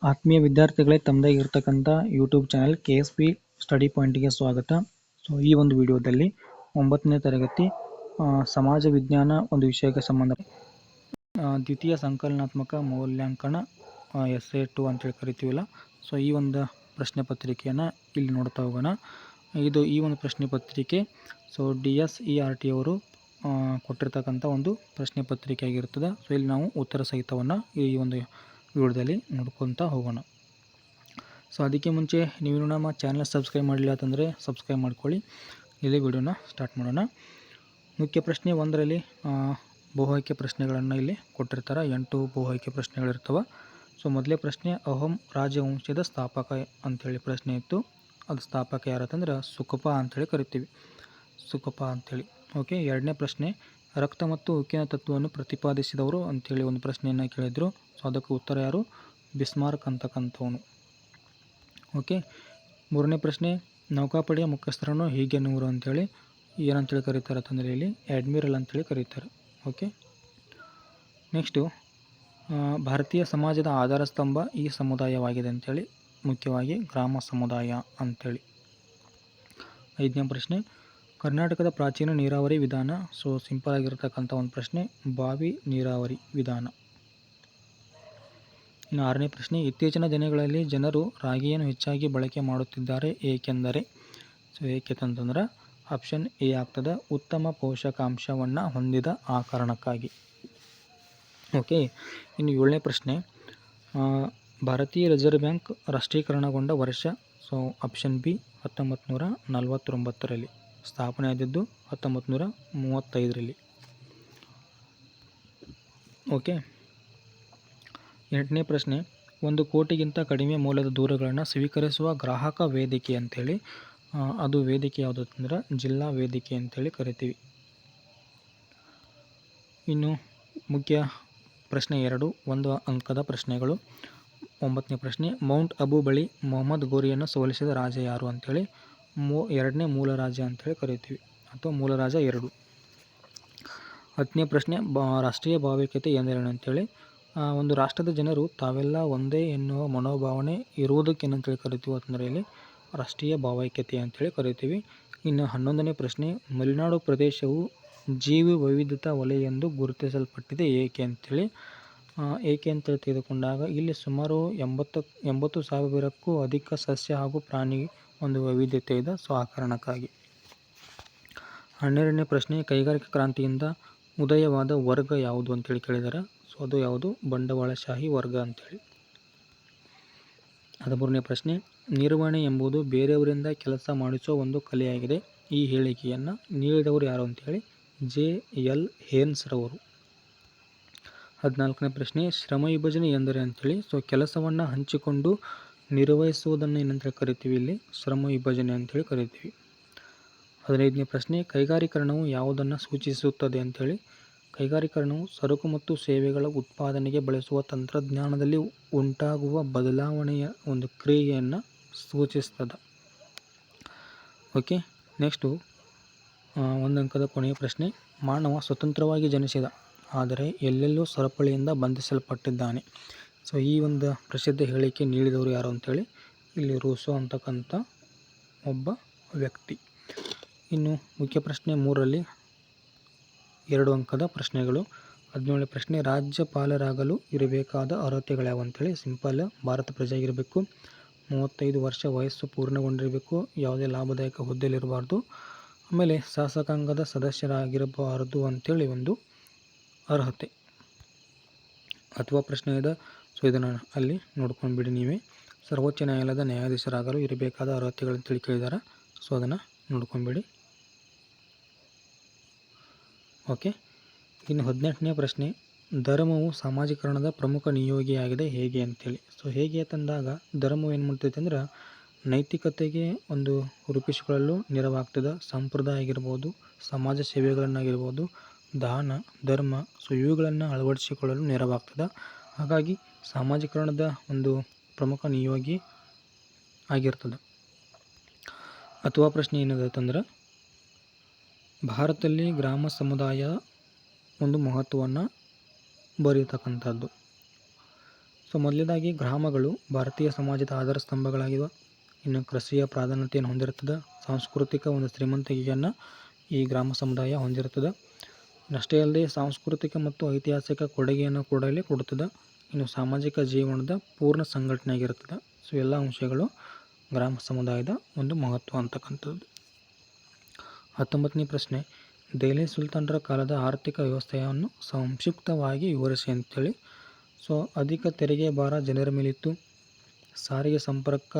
ಆತ್ಮೀಯ ವಿದ್ಯಾರ್ಥಿಗಳೇ, ತಮ್ಮದಾಗಿರ್ತಕ್ಕಂಥ YouTube channel KSP study ಪಾಯಿಂಟ್ಗೆ ಸ್ವಾಗತ. ಸೊ ಈ ಒಂದು ವಿಡಿಯೋದಲ್ಲಿ 9ನೇ ತರಗತಿ ಸಮಾಜ ವಿಜ್ಞಾನ ಒಂದು ವಿಷಯಕ್ಕೆ ಸಂಬಂಧ ದ್ವಿತೀಯ ಸಂಕಲನಾತ್ಮಕ ಮೌಲ್ಯಾಂಕನ essay 2 ಅಂತೇಳಿ ಕರಿತೀವಲ್ಲ. ಸೊ ಈ ಒಂದು ಪ್ರಶ್ನೆ ಪತ್ರಿಕೆಯನ್ನು ಇಲ್ಲಿ ನೋಡ್ತಾ ಹೋಗೋಣ. ಈ ಒಂದು ಪ್ರಶ್ನೆ ಪತ್ರಿಕೆ DSERT ಅವರು ಕೊಟ್ಟಿರ್ತಕ್ಕಂಥ ಒಂದು ಪ್ರಶ್ನೆ ಪತ್ರಿಕೆ ಆಗಿರ್ತದೆ. ಸೊ ಇಲ್ಲಿ ನಾವು ಉತ್ತರ ಸಹಿತವನ್ನು ಈ ಒಂದು ವಿಡಿಯೋದಲ್ಲಿ ನೋಡ್ಕೊತಾ ಹೋಗೋಣ. ಸೊ ಅದಕ್ಕೆ ಮುಂಚೆ ನೀವು ನಮ್ಮ ಚಾನಲ್ ಸಬ್ಸ್ಕ್ರೈಬ್ ಮಾಡಲಿಲ್ಲ ಅಂತಂದರೆ ಸಬ್ಸ್ಕ್ರೈಬ್ ಮಾಡ್ಕೊಳ್ಳಿ. ಇಲ್ಲಿ ವಿಡಿಯೋನ ಸ್ಟಾರ್ಟ್ ಮಾಡೋಣ. ಮುಖ್ಯ ಪ್ರಶ್ನೆ 1ರಲ್ಲಿ ಬಹು ಆಯ್ಕೆ ಪ್ರಶ್ನೆಗಳನ್ನು ಇಲ್ಲಿ ಕೊಟ್ಟಿರ್ತಾರೆ. 8 ಬಹು ಆಯ್ಕೆ ಪ್ರಶ್ನೆಗಳಿರ್ತವೆ. ಸೊ ಮೊದಲೇ ಪ್ರಶ್ನೆ, ಅಹೋಮ್ ರಾಜವಂಶದ ಸ್ಥಾಪಕ ಅಂಥೇಳಿ ಪ್ರಶ್ನೆ ಇತ್ತು. ಅದು ಸ್ಥಾಪಕ ಯಾರಂತಂದ್ರೆ ಸುಕಪ ಅಂಥೇಳಿ ಕರಿತೀವಿ, ಸುಕಪ ಅಂಥೇಳಿ. ಓಕೆ. 2ನೇ ಪ್ರಶ್ನೆ, ರಕ್ತ ಮತ್ತು ಉಕ್ಕಿನ ತತ್ವವನ್ನು ಪ್ರತಿಪಾದಿಸಿದವರು ಅಂಥೇಳಿ ಒಂದು ಪ್ರಶ್ನೆಯನ್ನು ಕೇಳಿದರು. ಸೊ ಅದಕ್ಕೆ ಉತ್ತರ ಯಾರು? ಬಿಸ್ಮಾರ್ಕ್ ಅಂತಕ್ಕಂಥವನು. ಓಕೆ. 3ನೇ ಪ್ರಶ್ನೆ, ನೌಕಾಪಡೆಯ ಮುಖ್ಯಸ್ಥರನ್ನು ಹೀಗೆನ್ನುವರು ಅಂಥೇಳಿ ಏನಂತೇಳಿ ಕರೀತಾರೆ ಅಂತಂದರೆ ಇಲ್ಲಿ ಅಡ್ಮಿರಲ್ ಅಂಥೇಳಿ ಕರೀತಾರೆ. ಓಕೆ. ನೆಕ್ಸ್ಟು, ಭಾರತೀಯ ಸಮಾಜದ ಆಧಾರ ಸ್ತಂಭ ಈ ಸಮುದಾಯವಾಗಿದೆ ಅಂಥೇಳಿ, ಮುಖ್ಯವಾಗಿ ಗ್ರಾಮ ಸಮುದಾಯ ಅಂಥೇಳಿ. 5ನೇ ಪ್ರಶ್ನೆ, ಕರ್ನಾಟಕದ ಪ್ರಾಚೀನ ನೀರಾವರಿ ವಿಧಾನ. ಸೊ ಸಿಂಪಲ್ ಆಗಿರ್ತಕ್ಕಂಥ ಒಂದು ಪ್ರಶ್ನೆ, ಬಾವಿ ನೀರಾವರಿ ವಿಧಾನ. ಇನ್ನು 6ನೇ ಪ್ರಶ್ನೆ, ಇತ್ತೀಚಿನ ದಿನಗಳಲ್ಲಿ ಜನರು ರಾಗಿಯನ್ನು ಹೆಚ್ಚಾಗಿ ಬಳಕೆ ಮಾಡುತ್ತಿದ್ದಾರೆ ಏಕೆಂದರೆ. ಸೊ ಏಕೆಂತಂದ್ರೆ ಆಪ್ಷನ್ ಎ ಆಗ್ತದೆ, ಉತ್ತಮ ಪೋಷಕಾಂಶವನ್ನು ಹೊಂದಿದ ಆ ಕಾರಣಕ್ಕಾಗಿ. ಓಕೆ. ಇನ್ನು 7ನೇ ಪ್ರಶ್ನೆ, ಭಾರತೀಯ ರಿಸರ್ವ್ ಬ್ಯಾಂಕ್ ರಾಷ್ಟ್ರೀಕರಣಗೊಂಡ ವರ್ಷ. ಸೊ ಆಪ್ಷನ್ ಬಿ 1949ರಲ್ಲಿ. ಸ್ಥಾಪನೆ ಆದದ್ದು 1935ರಲ್ಲಿ. ಓಕೆ. 8ನೇ ಪ್ರಶ್ನೆ, 1 ಕೋಟಿಗಿಂತ ಕಡಿಮೆ ಮೌಲ್ಯದ ದೂರುಗಳನ್ನು ಸ್ವೀಕರಿಸುವ ಗ್ರಾಹಕ ವೇದಿಕೆ ಅಂಥೇಳಿ, ಅದು ವೇದಿಕೆ ಯಾವುದು ಅಂತಂದ್ರೆ ಜಿಲ್ಲಾ ವೇದಿಕೆ ಅಂಥೇಳಿ ಕರಿತೀವಿ. ಇನ್ನು ಮುಖ್ಯ ಪ್ರಶ್ನೆ 2, 1 ಅಂಕದ ಪ್ರಶ್ನೆಗಳು. 9ನೇ ಪ್ರಶ್ನೆ, ಮೌಂಟ್ ಅಬು ಬಳಿ ಮೊಹಮ್ಮದ್ ಗೋರಿಯನ್ನು ಸೋಲಿಸಿದ ರಾಜ ಯಾರು ಅಂಥೇಳಿ, 2ನೇ ಮೂಲ ರಾಜ ಅಂಥೇಳಿ ಕರಿತೀವಿ, ಅಥವಾ ಮೂಲ ರಾಜ 2. 10ನೇ ಪ್ರಶ್ನೆ, ರಾಷ್ಟ್ರೀಯ ಭಾವೈಕ್ಯತೆ ಎಂದರೇನು ಅಂಥೇಳಿ, ಒಂದು ರಾಷ್ಟ್ರದ ಜನರು ತಾವೆಲ್ಲ ಒಂದೇ ಎನ್ನುವ ಮನೋಭಾವನೆ ಇರುವುದಕ್ಕೇನಂತೇಳಿ ಕರಿತೀವಿ ಅಂತಂದರೆ ಇಲ್ಲಿ ರಾಷ್ಟ್ರೀಯ ಭಾವೈಕ್ಯತೆ ಅಂಥೇಳಿ ಕರಿತೀವಿ. ಇನ್ನು 11ನೇ ಪ್ರಶ್ನೆ, ಮಲೆನಾಡು ಪ್ರದೇಶವು ಜೀವ ವೈವಿಧ್ಯತಾ ವಲಯ ಎಂದು ಗುರುತಿಸಲ್ಪಟ್ಟಿದೆ ಏಕೆ ಅಂಥೇಳಿ. ಏಕೆ ಅಂತೇಳಿ ತೆಗೆದುಕೊಂಡಾಗ ಇಲ್ಲಿ ಸುಮಾರು 80,000ಕ್ಕೂ ಅಧಿಕ ಸಸ್ಯ ಹಾಗೂ ಪ್ರಾಣಿ ಒಂದು ವೈವಿಧ್ಯತೆ ಇದೆ. ಸೊ ಆ ಕಾರಣಕ್ಕಾಗಿ. 12ನೇ ಪ್ರಶ್ನೆ, ಕೈಗಾರಿಕಾ ಕ್ರಾಂತಿಯಿಂದ ಉದಯವಾದ ವರ್ಗ ಯಾವುದು ಅಂತೇಳಿ ಕೇಳಿದ್ದಾರೆ. ಸೊ ಅದು ಯಾವುದು? ಬಂಡವಾಳಶಾಹಿ ವರ್ಗ ಅಂಥೇಳಿ. 13ನೇ ಪ್ರಶ್ನೆ, ನಿರ್ವಹಣೆ ಎಂಬುದು ಬೇರೆಯವರಿಂದ ಕೆಲಸ ಮಾಡಿಸುವ ಒಂದು ಕಲೆಯಾಗಿದೆ. ಈ ಹೇಳಿಕೆಯನ್ನು ನೀಡಿದವರು ಯಾರು ಅಂತೇಳಿ JL ಹೇನ್ಸ್ ರವರು. 14ನೇ ಪ್ರಶ್ನೆ, ಶ್ರಮ ವಿಭಜನೆ ಎಂದರೆ ಅಂಥೇಳಿ. ಸೊ ಕೆಲಸವನ್ನು ಹಂಚಿಕೊಂಡು ನಿರ್ವಹಿಸುವುದನ್ನು ಏನಂತೇಳಿ ಕರಿತೀವಿ, ಇಲ್ಲಿ ಶ್ರಮ ವಿಭಜನೆ ಅಂಥೇಳಿ ಕರಿತೀವಿ. 15ನೇ ಪ್ರಶ್ನೆ, ಕೈಗಾರೀಕರಣವು ಯಾವುದನ್ನು ಸೂಚಿಸುತ್ತದೆ ಅಂಥೇಳಿ. ಕೈಗಾರೀಕರಣವು ಸರಕು ಮತ್ತು ಸೇವೆಗಳ ಉತ್ಪಾದನೆಗೆ ಬಳಸುವ ತಂತ್ರಜ್ಞಾನದಲ್ಲಿ ಉಂಟಾಗುವ ಬದಲಾವಣೆಯ ಒಂದು ಕ್ರಿಯೆಯನ್ನು ಸೂಚಿಸ್ತದೆ. ಓಕೆ. ನೆಕ್ಸ್ಟು 1 ಅಂಕದ ಕೊನೆಯ ಪ್ರಶ್ನೆ, ಮಾನವ ಸ್ವತಂತ್ರವಾಗಿ ಜನಿಸಿದ, ಆದರೆ ಎಲ್ಲೆಲ್ಲೂ ಸರಪಳಿಯಿಂದ ಬಂಧಿಸಲ್ಪಟ್ಟಿದ್ದಾನೆ. ಸೊ ಈ ಒಂದು ಪ್ರಸಿದ್ಧ ಹೇಳಿಕೆ ನೀಡಿದವರು ಯಾರು ಅಂತೇಳಿ, ಇಲ್ಲಿ ರೂಸೋ ಅಂತಕ್ಕಂಥ ಒಬ್ಬ ವ್ಯಕ್ತಿ. ಇನ್ನು ಮುಖ್ಯ ಪ್ರಶ್ನೆ 3ರಲ್ಲಿ 2 ಅಂಕದ ಪ್ರಶ್ನೆಗಳು. 17ನೇ ಪ್ರಶ್ನೆ, ರಾಜ್ಯಪಾಲರಾಗಲು ಇರಬೇಕಾದ ಅರ್ಹತೆಗಳ್ಯಾವು ಅಂತೇಳಿ. ಸಿಂಪಲ್, ಭಾರತ ಪ್ರಜೆಯಾಗಿರಬೇಕು, 35 ವರ್ಷ ವಯಸ್ಸು ಪೂರ್ಣಗೊಂಡಿರಬೇಕು, ಯಾವುದೇ ಲಾಭದಾಯಕ ಹುದ್ದೆಯಲ್ಲಿರಬಾರ್ದು, ಆಮೇಲೆ ಶಾಸಕಾಂಗದ ಸದಸ್ಯರಾಗಿರಬಾರದು ಅಂಥೇಳಿ ಒಂದು ಅರ್ಹತೆ ಅಥವಾ ಪ್ರಶ್ನೆ ಇದೆ. ಸೊ ಇದನ್ನು ಅಲ್ಲಿ ನೋಡ್ಕೊಂಡ್ಬಿಡಿ ನೀವೇ. ಸರ್ವೋಚ್ಚ ನ್ಯಾಯಾಲಯದ ನ್ಯಾಯಾಧೀಶರಾಗಲು ಇರಬೇಕಾದ ಅರ್ಹತೆಗಳಂತೇಳಿ ಕೇಳಿದ್ದಾರೆ. ಸೊ ಅದನ್ನು ನೋಡ್ಕೊಂಬಿಡಿ. ಓಕೆ. ಇನ್ನು 18ನೇ ಪ್ರಶ್ನೆ, ಧರ್ಮವು ಸಾಮಾಜೀಕರಣದ ಪ್ರಮುಖ ನಿಯೋಗಿಯಾಗಿದೆ ಹೇಗೆ ಅಂತೇಳಿ. ಸೊ ಹೇಗೆ ತಂದಾಗ ಧರ್ಮವು ಏನು ಮಾಡ್ತೈತೆ ಅಂದ್ರೆ ನೈತಿಕತೆಗೆ ಒಂದು ರೂಪಿಸಿಕೊಳ್ಳಲು ನೆರವಾಗ್ತದೆ. ಸಂಪ್ರದಾಯ ಆಗಿರ್ಬೋದು, ಸಮಾಜ ಸೇವೆಗಳನ್ನಾಗಿರ್ಬೋದು, ದಾನ ಧರ್ಮ, ಸೊ ಇವುಗಳನ್ನು ಅಳವಡಿಸಿಕೊಳ್ಳಲು ನೆರವಾಗ್ತದೆ. ಹಾಗಾಗಿ ಸಾಮಾಜೀಕರಣದ ಒಂದು ಪ್ರಮುಖ ನಿಯೋಗಿ ಆಗಿರ್ತದೆ. ಅಥವಾ ಪ್ರಶ್ನೆ ಏನಿದೆ ಭಾರತದಲ್ಲಿ ಗ್ರಾಮ ಸಮುದಾಯ ಒಂದು ಮಹತ್ವವನ್ನು ಬರೀತಕ್ಕಂಥದ್ದು. ಸೊ ಮೊದಲನೇದಾಗಿ ಗ್ರಾಮಗಳು ಭಾರತೀಯ ಸಮಾಜದ ಆಧಾರ ಸ್ತಂಭಗಳಾಗಿವೆ. ಇನ್ನು ಕೃಷಿಯ ಪ್ರಾಧಾನ್ಯತೆಯನ್ನು ಹೊಂದಿರುತ್ತದೆ. ಸಾಂಸ್ಕೃತಿಕ ಒಂದು ಶ್ರೀಮಂತಿಕೆಯನ್ನು ಈ ಗ್ರಾಮ ಸಮುದಾಯ ಹೊಂದಿರುತ್ತದೆ. ಅಷ್ಟೇ ಅಲ್ಲದೆ ಸಾಂಸ್ಕೃತಿಕ ಮತ್ತು ಐತಿಹಾಸಿಕ ಕೊಡುಗೆಯನ್ನು ಕೂಡ ಇಲ್ಲಿ ಕೊಡುತ್ತದೆ. ಇನ್ನು ಸಾಮಾಜಿಕ ಜೀವನದ ಪೂರ್ಣ ಸಂಘಟನೆಯಾಗಿರುತ್ತದೆ. ಸೊ ಎಲ್ಲ ಅಂಶಗಳು ಗ್ರಾಮ ಸಮುದಾಯದ ಒಂದು ಮಹತ್ವ ಅಂತಕ್ಕಂಥದ್ದು. 19ನೇ ಪ್ರಶ್ನೆ, ದೆಹಲಿ ಸುಲ್ತಾನರ ಕಾಲದ ಆರ್ಥಿಕ ವ್ಯವಸ್ಥೆಯನ್ನು ಸಂಕ್ಷಿಪ್ತವಾಗಿ ವಿವರಿಸಿ ಅಂತೇಳಿ. ಸೊ ಅಧಿಕ ತೆರಿಗೆ ಭಾರ ಜನರ ಮೇಲಿತ್ತು. ಸಾರಿಗೆ ಸಂಪರ್ಕ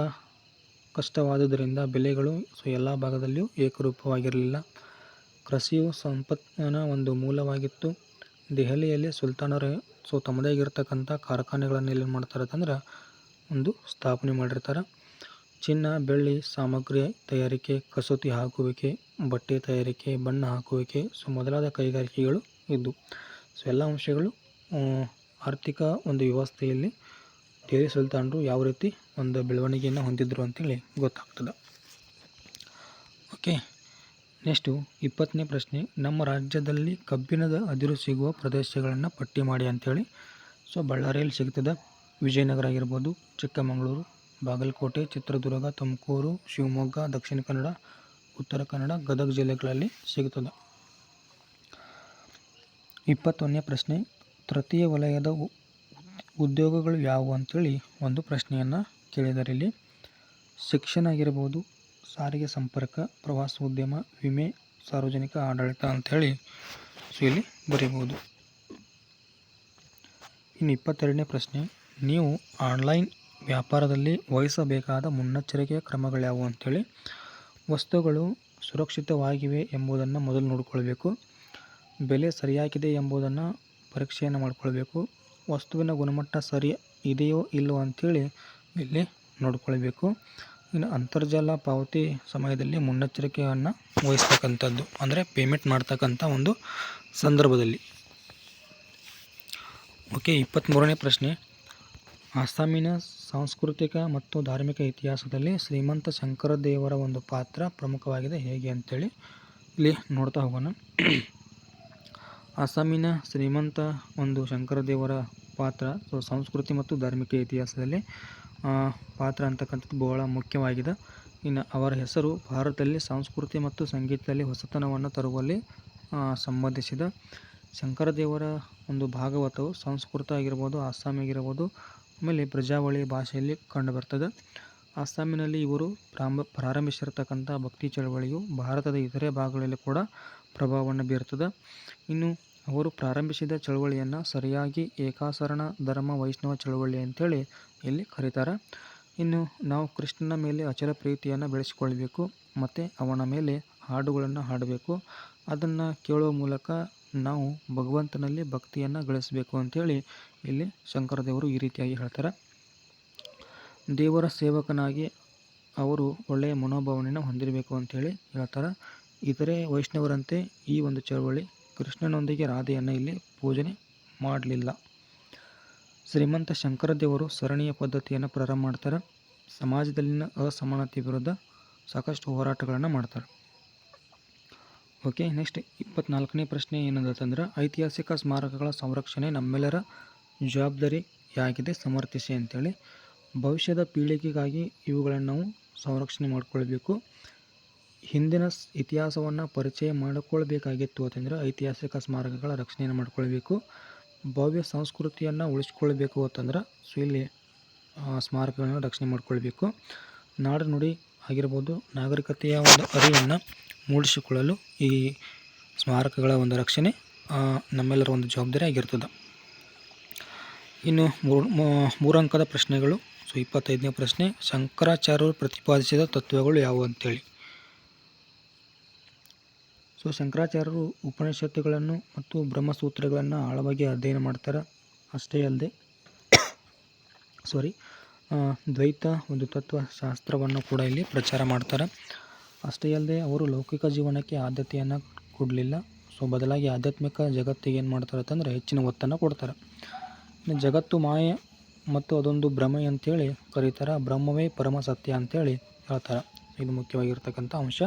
ಕಷ್ಟವಾದುದರಿಂದ ಬೆಲೆಗಳು ಎಲ್ಲ ಭಾಗದಲ್ಲಿಯೂ ಏಕರೂಪವಾಗಿರಲಿಲ್ಲ. ಕೃಷಿಯು ಸಂಪತ್ತಿನ ಒಂದು ಮೂಲವಾಗಿತ್ತು. ದೆಹಲಿಯಲ್ಲಿ ಸುಲ್ತಾನರು ತಮ್ಮದೇ ಆಗಿರ್ತಕ್ಕಂಥ ಕಾರ್ಖಾನೆಗಳನ್ನು ಎಲ್ಲಿ ಮಾಡ್ತಾರೆ ಅಂತಂದ್ರೆ ಒಂದು ಸ್ಥಾಪನೆ ಮಾಡಿರ್ತಾರೆ. ಚಿನ್ನ, ಬೆಳ್ಳಿ ಸಾಮಗ್ರಿ ತಯಾರಿಕೆ, ಕಸೂತಿ ಹಾಕುವಿಕೆ, ಬಟ್ಟೆ ತಯಾರಿಕೆ, ಬಣ್ಣ ಹಾಕುವಿಕೆ, ಮೊದಲಾದ ಕೈಗಾರಿಕೆಗಳು ಇದ್ದು. ಎಲ್ಲ ಅಂಶಗಳು ಆರ್ಥಿಕ ಒಂದು ವ್ಯವಸ್ಥೆಯಲ್ಲಿ ದೆಹಲಿ ಸುಲ್ತಾನರು ಯಾವ ರೀತಿ ಒಂದು ಬೆಳವಣಿಗೆಯನ್ನು ಹೊಂದಿದ್ರು ಅಂತೇಳಿ ಗೊತ್ತಾಗ್ತದೆ. ಓಕೆ, ನೆಕ್ಸ್ಟು 20ನೇ ಪ್ರಶ್ನೆ, ನಮ್ಮ ರಾಜ್ಯದಲ್ಲಿ ಕಬ್ಬಿಣದ ಅದಿರು ಸಿಗುವ ಪ್ರದೇಶಗಳನ್ನು ಪಟ್ಟಿ ಮಾಡಿ ಅಂತೇಳಿ. ಸೊ ಬಳ್ಳಾರಿಯಲ್ಲಿ ಸಿಗ್ತದೆ, ವಿಜಯನಗರ ಆಗಿರ್ಬೋದು, ಚಿಕ್ಕಮಗಳೂರು, ಬಾಗಲಕೋಟೆ, ಚಿತ್ರದುರ್ಗ, ತುಮಕೂರು, ಶಿವಮೊಗ್ಗ, ದಕ್ಷಿಣ ಕನ್ನಡ, ಉತ್ತರ ಕನ್ನಡ, ಗದಗ ಜಿಲ್ಲೆಗಳಲ್ಲಿ ಸಿಗುತ್ತದೆ. 21ನೇ ಪ್ರಶ್ನೆ, ತೃತೀಯ ವಲಯದ ಉದ್ಯೋಗಗಳು ಯಾವುವು ಅಂತೇಳಿ ಒಂದು ಪ್ರಶ್ನೆಯನ್ನು ಕೇಳಿದ್ದಾರೆ. ಇಲ್ಲಿ ಶಿಕ್ಷಣ ಆಗಿರ್ಬೋದು, ಸಾರಿಗೆ ಸಂಪರ್ಕ, ಪ್ರವಾಸೋದ್ಯಮ, ವಿಮೆ, ಸಾರ್ವಜನಿಕ ಆಡಳಿತ ಅಂಥೇಳಿ ಇಲ್ಲಿ ಬರೀಬೋದು. ಇನ್ನು 22ನೇ ಪ್ರಶ್ನೆ, ನೀವು ಆನ್ಲೈನ್ ವ್ಯಾಪಾರದಲ್ಲಿ ವಹಿಸಬೇಕಾದ ಮುನ್ನೆಚ್ಚರಿಕೆಯ ಕ್ರಮಗಳು ಯಾವುವು ಅಂತೇಳಿ. ವಸ್ತುಗಳು ಸುರಕ್ಷಿತವಾಗಿವೆ ಎಂಬುದನ್ನು ಮೊದಲು ನೋಡಿಕೊಳ್ಬೇಕು. ಬೆಲೆ ಸರಿಯಾಗಿದೆ ಎಂಬುದನ್ನು ಪರೀಕ್ಷೆಯನ್ನು ಮಾಡಿಕೊಳ್ಬೇಕು. ವಸ್ತುವಿನ ಗುಣಮಟ್ಟ ಸರಿ ಇದೆಯೋ ಇಲ್ಲವೋ ಅಂಥೇಳಿ ಇಲ್ಲಿ ನೋಡಿಕೊಳ್ಬೇಕು. ಇನ್ನು ಅಂತರ್ಜಾಲ ಪಾವತಿ ಸಮಯದಲ್ಲಿ ಮುನ್ನೆಚ್ಚರಿಕೆಯನ್ನು ವಹಿಸ್ತಕ್ಕಂಥದ್ದು, ಅಂದರೆ ಪೇಮೆಂಟ್ ಮಾಡ್ತಕ್ಕಂಥ ಒಂದು ಸಂದರ್ಭದಲ್ಲಿ. ಓಕೆ, 23ನೇ ಪ್ರಶ್ನೆ, ಅಸ್ಸಾಮಿನ ಸಾಂಸ್ಕೃತಿಕ ಮತ್ತು ಧಾರ್ಮಿಕ ಇತಿಹಾಸದಲ್ಲಿ ಶ್ರೀಮಂತ ಶಂಕರದೇವರ ಒಂದು ಪಾತ್ರ ಪ್ರಮುಖವಾಗಿದೆ, ಹೇಗೆ ಅಂತೇಳಿ ಇಲ್ಲಿ ನೋಡ್ತಾ ಹೋಗೋಣ. ಅಸ್ಸಾಮಿನ ಶ್ರೀಮಂತ ಒಂದು ಶಂಕರದೇವರ ಪಾತ್ರ ಸಂಸ್ಕೃತಿ ಮತ್ತು ಧಾರ್ಮಿಕ ಇತಿಹಾಸದಲ್ಲಿ ಪಾತ್ರ ಅಂತಕ್ಕಂಥದ್ದು ಬಹಳ ಮುಖ್ಯವಾಗಿದೆ. ಇನ್ನು ಅವರ ಹೆಸರು ಭಾರತದಲ್ಲಿ ಸಂಸ್ಕೃತಿ ಮತ್ತು ಸಂಗೀತದಲ್ಲಿ ಹೊಸತನವನ್ನು ತರುವಲ್ಲಿ ಸಂಬಂಧಿಸಿದ. ಶಂಕರದೇವರ ಒಂದು ಭಾಗವತವು ಸಂಸ್ಕೃತ ಆಗಿರ್ಬೋದು, ಅಸ್ಸಾಮಿ ಆಗಿರ್ಬೋದು, ಆಮೇಲೆ ಬ್ರಜಾವಳಿ ಭಾಷೆಯಲ್ಲಿ ಕಂಡುಬರ್ತದೆ. ಅಸ್ಸಾಮಿನಲ್ಲಿ ಇವರು ಪ್ರಾರಂಭಿಸಿರ್ತಕ್ಕಂಥ ಭಕ್ತಿ ಚಳವಳಿಯು ಭಾರತದ ಇತರೆ ಭಾಗಗಳಲ್ಲಿ ಕೂಡ ಪ್ರಭಾವವನ್ನು ಬೀರ್ತದೆ. ಇನ್ನು ಅವರು ಪ್ರಾರಂಭಿಸಿದ ಚಳವಳಿಯನ್ನು ಸರಿಯಾಗಿ ಏಕಾಸರಣ ಧರ್ಮ ವೈಷ್ಣವ ಚಳವಳಿ ಅಂತೇಳಿ ಇಲ್ಲಿ ಕರೀತಾರೆ. ಇನ್ನು ನಾವು ಕೃಷ್ಣನ ಮೇಲೆ ಅಚಲ ಪ್ರೀತಿಯನ್ನು ಬೆಳೆಸಿಕೊಳ್ಬೇಕು ಮತ್ತು ಅವನ ಮೇಲೆ ಹಾಡುಗಳನ್ನು ಹಾಡಬೇಕು. ಅದನ್ನು ಕೇಳುವ ಮೂಲಕ ನಾವು ಭಗವಂತನಲ್ಲಿ ಭಕ್ತಿಯನ್ನು ಗಳಿಸಬೇಕು ಅಂತೇಳಿ ಇಲ್ಲಿ ಶಂಕರದೇವರು ಈ ರೀತಿಯಾಗಿ ಹೇಳ್ತಾರೆ. ದೇವರ ಸೇವಕನಾಗಿ ಅವರು ಒಳ್ಳೆಯ ಮನೋಭಾವನೆಯನ್ನು ಹೊಂದಿರಬೇಕು ಅಂತೇಳಿ ಹೇಳ್ತಾರೆ. ಇತರೆ ವೈಷ್ಣವರಂತೆ ಈ ಒಂದು ಚಳವಳಿ ಕೃಷ್ಣನೊಂದಿಗೆ ರಾಧೆಯನ್ನು ಇಲ್ಲಿ ಪೂಜನೆ ಮಾಡಲಿಲ್ಲ. ಶ್ರೀಮಂತ ಶಂಕರದೇವರು ಸರಣಿಯ ಪದ್ಧತಿಯನ್ನು ಪ್ರಾರಂಭ ಮಾಡ್ತಾರೆ. ಸಮಾಜದಲ್ಲಿನ ಅಸಮಾನತೆ ವಿರುದ್ಧ ಸಾಕಷ್ಟು ಹೋರಾಟಗಳನ್ನು ಮಾಡ್ತಾರೆ. ಓಕೆ, ನೆಕ್ಸ್ಟ್ 24ನೇ ಪ್ರಶ್ನೆ ಏನಂತಂದ್ರೆ, ಐತಿಹಾಸಿಕ ಸ್ಮಾರಕಗಳ ಸಂರಕ್ಷಣೆ ನಮ್ಮೆಲ್ಲರ ಜವಾಬ್ದಾರಿಯಾಗಿದೆ, ಸಮರ್ಥಿಸಿ ಅಂತೇಳಿ. ಭವಿಷ್ಯದ ಪೀಳಿಗೆಗಾಗಿ ಇವುಗಳನ್ನು ನಾವು ಸಂರಕ್ಷಣೆ ಮಾಡಿಕೊಳ್ಬೇಕು. ಹಿಂದಿನ ಇತಿಹಾಸವನ್ನು ಪರಿಚಯ ಮಾಡಿಕೊಳ್ಬೇಕಾಗಿತ್ತು ಅಂತಂದರೆ ಐತಿಹಾಸಿಕ ಸ್ಮಾರಕಗಳ ರಕ್ಷಣೆಯನ್ನು ಮಾಡಿಕೊಳ್ಬೇಕು. ಭವ್ಯ ಸಂಸ್ಕೃತಿಯನ್ನು ಉಳಿಸ್ಕೊಳ್ಬೇಕು ಅಂತಂದ್ರೆ ಇಲ್ಲಿ ಸ್ಮಾರಕಗಳನ್ನು ರಕ್ಷಣೆ ಮಾಡಿಕೊಳ್ಬೇಕು. ನಾಡು ನುಡಿ ಆಗಿರ್ಬೋದು, ನಾಗರಿಕತೆಯ ಒಂದು ಅರಿವನ್ನು ಮೂಡಿಸಿಕೊಳ್ಳಲು ಈ ಸ್ಮಾರಕಗಳ ಒಂದು ರಕ್ಷಣೆ ನಮ್ಮೆಲ್ಲರ ಒಂದು ಜವಾಬ್ದಾರಿ ಆಗಿರ್ತದೆ. ಇನ್ನು 3 ಅಂಕದ ಪ್ರಶ್ನೆಗಳು. 25ನೇ ಪ್ರಶ್ನೆ, ಶಂಕರಾಚಾರ್ಯರು ಪ್ರತಿಪಾದಿಸಿದ ತತ್ವಗಳು ಯಾವುವು ಅಂತೇಳಿ. ಶಂಕರಾಚಾರ್ಯರು ಉಪನಿಷತ್ತುಗಳನ್ನು ಮತ್ತು ಬ್ರಹ್ಮಸೂತ್ರಗಳನ್ನು ಆಳವಾಗಿ ಅಧ್ಯಯನ ಮಾಡ್ತಾರೆ. ಅಷ್ಟೇ ಅಲ್ಲದೆ ದ್ವೈತ ಒಂದು ತತ್ವಶಾಸ್ತ್ರವನ್ನು ಕೂಡ ಇಲ್ಲಿ ಪ್ರಚಾರ ಮಾಡ್ತಾರೆ. ಅಷ್ಟೇ ಅಲ್ಲದೆ ಅವರು ಲೌಕಿಕ ಜೀವನಕ್ಕೆ ಆದ್ಯತೆಯನ್ನು ಕೊಡಲಿಲ್ಲ. ಬದಲಾಗಿ ಆಧ್ಯಾತ್ಮಿಕ ಜಗತ್ತಿಗೆ ಏನು ಮಾಡ್ತಾರೆ ಅಂತಂದರೆ ಹೆಚ್ಚಿನ ಒತ್ತನ್ನು ಕೊಡ್ತಾರೆ. ಇನ್ನು ಜಗತ್ತು ಮಾಯೆ ಮತ್ತು ಅದೊಂದು ಭ್ರಮೆ ಅಂತೇಳಿ ಕರೀತಾರೆ. ಬ್ರಹ್ಮವೇ ಪರಮ ಸತ್ಯ ಅಂತೇಳಿ ಹೇಳ್ತಾರೆ. ಇದು ಮುಖ್ಯವಾಗಿರ್ತಕ್ಕಂಥ ಅಂಶ.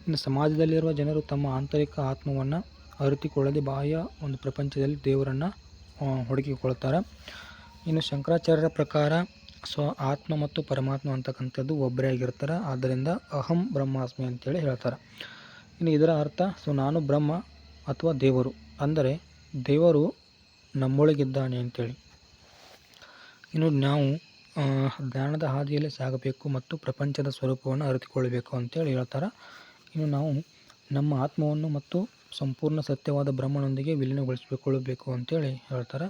ಇನ್ನು ಸಮಾಜದಲ್ಲಿರುವ ಜನರು ತಮ್ಮ ಆಂತರಿಕ ಆತ್ಮವನ್ನು ಅರಿತುಕೊಳ್ಳದೆ ಬಾಹ್ಯ ಒಂದು ಪ್ರಪಂಚದಲ್ಲಿ ದೇವರನ್ನು ಹುಡುಕಿಕೊಳ್ತಾರೆ. ಇನ್ನು ಶಂಕರಾಚಾರ್ಯರ ಪ್ರಕಾರ ಆತ್ಮ ಮತ್ತು ಪರಮಾತ್ಮ ಅಂತಕ್ಕಂಥದ್ದು ಒಬ್ಬರೇ ಆಗಿರ್ತಾರೆ. ಆದ್ದರಿಂದ ಅಹಂ ಬ್ರಹ್ಮಾಸ್ಮಿ ಅಂತೇಳಿ ಹೇಳ್ತಾರೆ. ಇನ್ನು ಇದರ ಅರ್ಥ ನಾನು ಬ್ರಹ್ಮ ಅಥವಾ ದೇವರು, ಅಂದರೆ ದೇವರು ನಮ್ಮೊಳಗಿದ್ದಾನೆ ಅಂತೇಳಿ. ಇನ್ನು ನಾವು ಜ್ಞಾನದ ಹಾದಿಯಲ್ಲಿ ಸಾಗಬೇಕು ಮತ್ತು ಪ್ರಪಂಚದ ಸ್ವರೂಪವನ್ನು ಅರಿತುಕೊಳ್ಳಬೇಕು ಅಂತೇಳಿ ಹೇಳ್ತಾರೆ. ಇನ್ನು ನಾವು ನಮ್ಮ ಆತ್ಮವನ್ನು ಮತ್ತು ಸಂಪೂರ್ಣ ಸತ್ಯವಾದ ಬ್ರಹ್ಮನೊಂದಿಗೆ ವಿಲೀನಗೊಳಿಸಿಕೊಳ್ಳಬೇಕು ಅಂತೇಳಿ ಹೇಳ್ತಾರೆ.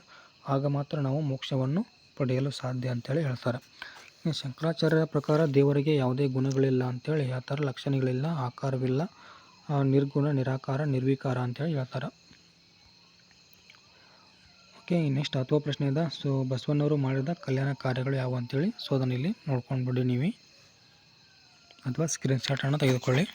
ಆಗ ಮಾತ್ರ ನಾವು ಮೋಕ್ಷವನ್ನು ಪಡೆಯಲು ಸಾಧ್ಯ ಅಂತೇಳಿ ಹೇಳ್ತಾರೆ. ಇನ್ನು ಶಂಕರಾಚಾರ್ಯರ ಪ್ರಕಾರ ದೇವರಿಗೆ ಯಾವುದೇ ಗುಣಗಳಿಲ್ಲ ಅಂತೇಳಿ ಹೇಳ್ತಾರೆ. ಲಕ್ಷಣಗಳಿಲ್ಲ, ಆಕಾರವಿಲ್ಲ, ನಿರ್ಗುಣ, ನಿರಾಕಾರ, ನಿರ್ವಿಕಾರ ಅಂತೇಳಿ ಹೇಳ್ತಾರೆ. ಓಕೆ, ನೆಕ್ಸ್ಟ್ ಅಥವಾ ಪ್ರಶ್ನೆ ಇದೆ. ಬಸವಣ್ಣವರು ಮಾಡಿದ ಕಲ್ಯಾಣ ಕಾರ್ಯಗಳು ಯಾವುವು ಅಂತೇಳಿ. ಅದನ್ನು ಇಲ್ಲಿ ನೋಡ್ಕೊಂಡ್ಬಿಡಿ ನೀವು, ಅಥವಾ ಸ್ಕ್ರೀನ್ಶಾಟನ್ನು ತೆಗೆದುಕೊಳ್ಳಿ.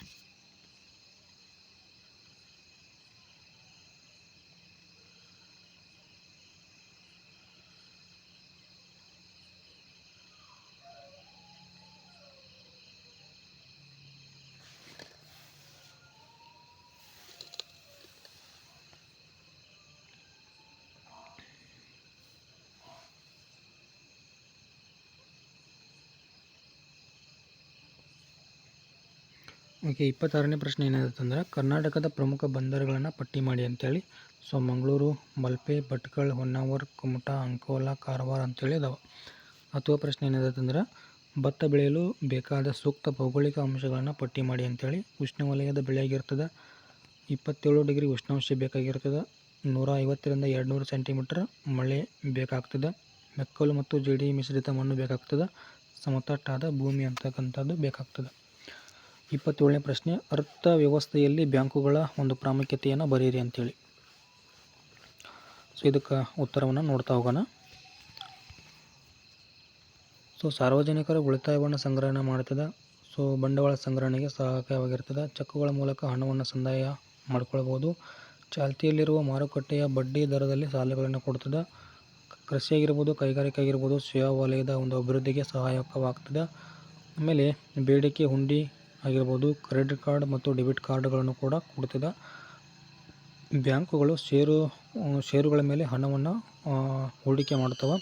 ಓಕೆ, 26ನೇ ಪ್ರಶ್ನೆ ಏನಿದೆ ಕರ್ನಾಟಕದ ಪ್ರಮುಖ ಬಂದರುಗಳನ್ನು ಪಟ್ಟಿ ಮಾಡಿ ಅಂತೇಳಿ. ಮಂಗಳೂರು, ಮಲ್ಪೆ, ಭಟ್ಕಳ, ಹೊನ್ನಾವರ, ಕುಮಟಾ, ಅಂಕೋಲಾ, ಕಾರವಾರ ಅಂತೇಳಿ ಇದಾವೆ. ಅಥವಾ ಪ್ರಶ್ನೆ ಏನಿದೆ ಭತ್ತ ಬೆಳೆಯಲು ಬೇಕಾದ ಸೂಕ್ತ ಭೌಗೋಳಿಕ ಅಂಶಗಳನ್ನು ಪಟ್ಟಿ ಮಾಡಿ ಅಂತೇಳಿ. ಉಷ್ಣವಲಯದ ಬೆಳೆಯಾಗಿರ್ತದೆ, 27 ಡಿಗ್ರಿ ಉಷ್ಣಾಂಶ ಬೇಕಾಗಿರ್ತದೆ, 150ರಿಂದ 200 ಸೆಂಟಿಮೀಟರ್ ಮಳೆ ಬೇಕಾಗ್ತದೆ, ಮೆಕ್ಕಲು ಮತ್ತು ಜೇಡಿ ಮಿಶ್ರಿತ ಮಣ್ಣು ಬೇಕಾಗ್ತದೆ, ಸಮತಟ್ಟಾದ ಭೂಮಿ ಅಂತಕ್ಕಂಥದ್ದು ಬೇಕಾಗ್ತದೆ. 27ನೇ ಪ್ರಶ್ನೆ ಅರ್ಥವ್ಯವಸ್ಥೆಯಲ್ಲಿ ಬ್ಯಾಂಕುಗಳ ಒಂದು ಪ್ರಾಮುಖ್ಯತೆಯನ್ನು ಬರೀರಿ ಅಂತೇಳಿ. ಇದಕ್ಕೆ ಉತ್ತರವನ್ನು ನೋಡ್ತಾ ಹೋಗೋಣ. ಸಾರ್ವಜನಿಕರ ಉಳಿತಾಯವನ್ನು ಸಂಗ್ರಹಣೆ ಮಾಡ್ತದೆ. ಬಂಡವಾಳ ಸಂಗ್ರಹಣೆಗೆ ಸಹಾಯಕವಾಗಿರ್ತದೆ. ಚೆಕ್ಕುಗಳ ಮೂಲಕ ಹಣವನ್ನು ಸಂದಾಯ ಮಾಡ್ಕೊಳ್ಬೋದು. ಚಾಲ್ತಿಯಲ್ಲಿರುವ ಮಾರುಕಟ್ಟೆಯ ಬಡ್ಡಿ ದರದಲ್ಲಿ ಸಾಲಗಳನ್ನು ಕೊಡ್ತದೆ. ಕೃಷಿ ಆಗಿರ್ಬೋದು, ಕೈಗಾರಿಕೆ ಆಗಿರ್ಬೋದು, ಸೇವಾ ವಲಯದ ಒಂದು ಅಭಿವೃದ್ಧಿಗೆ ಸಹಾಯಕವಾಗ್ತದೆ. ಆಮೇಲೆ ಬೇಡಿಕೆ ಹುಂಡಿ ಆಗಿರ್ಬೋದು, ಕ್ರೆಡಿಟ್ ಕಾರ್ಡ್ ಮತ್ತು ಡೆಬಿಟ್ ಕಾರ್ಡ್ಗಳನ್ನು ಕೂಡ ಕೊಡ್ತದೆ. ಬ್ಯಾಂಕುಗಳು ಷೇರುಗಳ ಮೇಲೆ ಹಣವನ್ನು ಹೂಡಿಕೆ ಮಾಡ್ತವೆ.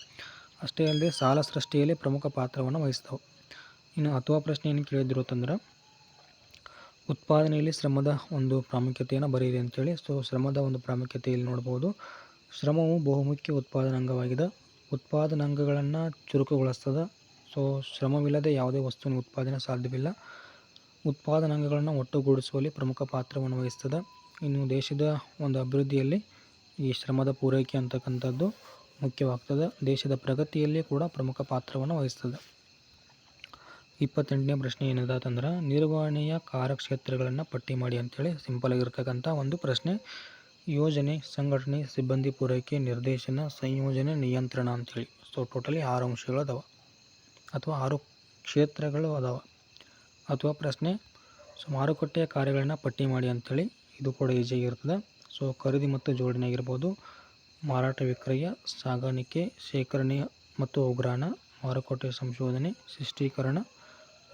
ಅಷ್ಟೇ ಅಲ್ಲದೆ ಸಾಲ ಸೃಷ್ಟಿಯಲ್ಲಿ ಪ್ರಮುಖ ಪಾತ್ರವನ್ನು ವಹಿಸ್ತವೆ. ಇನ್ನು ಅಥವಾ ಪ್ರಶ್ನೆ ಏನು ಕೇಳಿದ್ರು ಅಂತಂದ್ರೆ ಉತ್ಪಾದನೆಯಲ್ಲಿ ಶ್ರಮದ ಒಂದು ಪ್ರಾಮುಖ್ಯತೆಯನ್ನು ಬರೀರಿ ಅಂತೇಳಿ. ಶ್ರಮದ ಒಂದು ಪ್ರಾಮುಖ್ಯತೆಯಲ್ಲಿ ನೋಡ್ಬೋದು. ಶ್ರಮವು ಬಹುಮುಖ್ಯ ಉತ್ಪಾದನಾಂಗವಾಗಿದೆ. ಉತ್ಪಾದನಾಂಗಗಳನ್ನು ಚುರುಕುಗೊಳಿಸ್ತದೆ. ಶ್ರಮವಿಲ್ಲದೆ ಯಾವುದೇ ವಸ್ತುವಿನ ಉತ್ಪಾದನೆ ಸಾಧ್ಯವಿಲ್ಲ. ಉತ್ಪಾದನಾಂಗಗಳನ್ನು ಒಟ್ಟುಗೂಡಿಸುವಲ್ಲಿ ಪ್ರಮುಖ ಪಾತ್ರವನ್ನು ವಹಿಸ್ತದೆ. ಇನ್ನು ದೇಶದ ಒಂದು ಅಭಿವೃದ್ಧಿಯಲ್ಲಿ ಈ ಶ್ರಮದ ಪೂರೈಕೆ ಅಂತಕ್ಕಂಥದ್ದು ಮುಖ್ಯವಾಗ್ತದೆ. ದೇಶದ ಪ್ರಗತಿಯಲ್ಲಿ ಕೂಡ ಪ್ರಮುಖ ಪಾತ್ರವನ್ನು ವಹಿಸ್ತದೆ. 28ನೇ ಪ್ರಶ್ನೆ ಏನಿದೆ ಅಂತಂದ್ರೆ ನಿರ್ವಹಣೆಯ ಕಾರ್ಯಕ್ಷೇತ್ರಗಳನ್ನು ಪಟ್ಟಿ ಮಾಡಿ ಅಂತೇಳಿ. ಸಿಂಪಲ್ ಆಗಿರ್ತಕ್ಕಂಥ ಒಂದು ಪ್ರಶ್ನೆ. ಯೋಜನೆ, ಸಂಘಟನೆ, ಸಿಬ್ಬಂದಿ ಪೂರೈಕೆ, ನಿರ್ದೇಶನ, ಸಂಯೋಜನೆ, ನಿಯಂತ್ರಣ ಅಂತೇಳಿ. ಟೋಟಲಿ 6 ಅಂಶಗಳು ಅದಾವೆ ಅಥವಾ 6 ಕ್ಷೇತ್ರಗಳು ಅದಾವೆ. ಅಥವಾ ಪ್ರಶ್ನೆ ಮಾರುಕಟ್ಟೆಯ ಕಾರ್ಯಗಳನ್ನು ಪಟ್ಟಿ ಮಾಡಿ ಅಂತೇಳಿ. ಇದು ಕೂಡ ಈಸಿಯಾಗಿರ್ತದೆ. ಖರೀದಿ ಮತ್ತು ಜೋಡಣೆ ಆಗಿರ್ಬೋದು, ಮಾರಾಟ ವಿಕ್ರಯ, ಸಾಗಾಣಿಕೆ, ಶೇಖರಣೆ ಮತ್ತು ಉಗ್ರಾಣ, ಮಾರುಕಟ್ಟೆ ಸಂಶೋಧನೆ, ಶಿಷ್ಟೀಕರಣ,